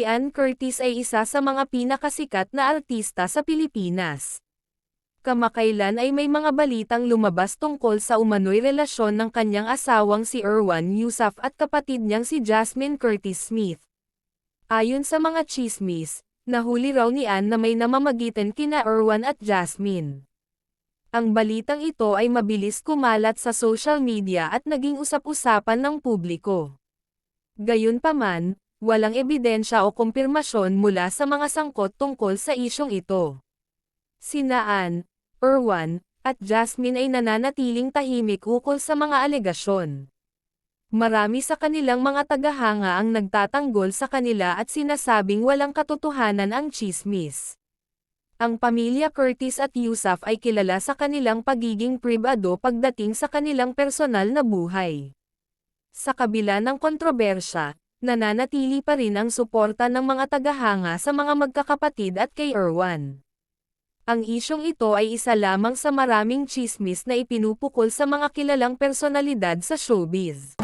Si Ann Curtis ay isa sa mga pinakasikat na artista sa Pilipinas. Kamakailan ay may mga balitang lumabas tungkol sa umano'y relasyon ng kanyang asawang si Erwan Heussaff at kapatid niyang si Jasmine Curtis Smith. Ayon sa mga tsismis, nahuli raw ni Ann na may namamagitan kina Erwan at Jasmine. Ang balitang ito ay mabilis kumalat sa social media at naging usap-usapan ng publiko. Gayunpaman, walang ebidensya o kumpirmasyon mula sa mga sangkot tungkol sa isyong ito. Sina Ann, Erwan, at Jasmine ay nananatiling tahimik ukol sa mga alegasyon. Marami sa kanilang mga tagahanga ang nagtatanggol sa kanila at sinasabing walang katotohanan ang tsismis. Ang pamilya Curtis at Heussaff ay kilala sa kanilang pagiging pribado pagdating sa kanilang personal na buhay. Sa kabila ng kontrobersya, nananatili pa rin ang suporta ng mga tagahanga sa mga magkakapatid at kay Erwan. Ang isyong ito ay isa lamang sa maraming tsismis na ipinupukol sa mga kilalang personalidad sa showbiz.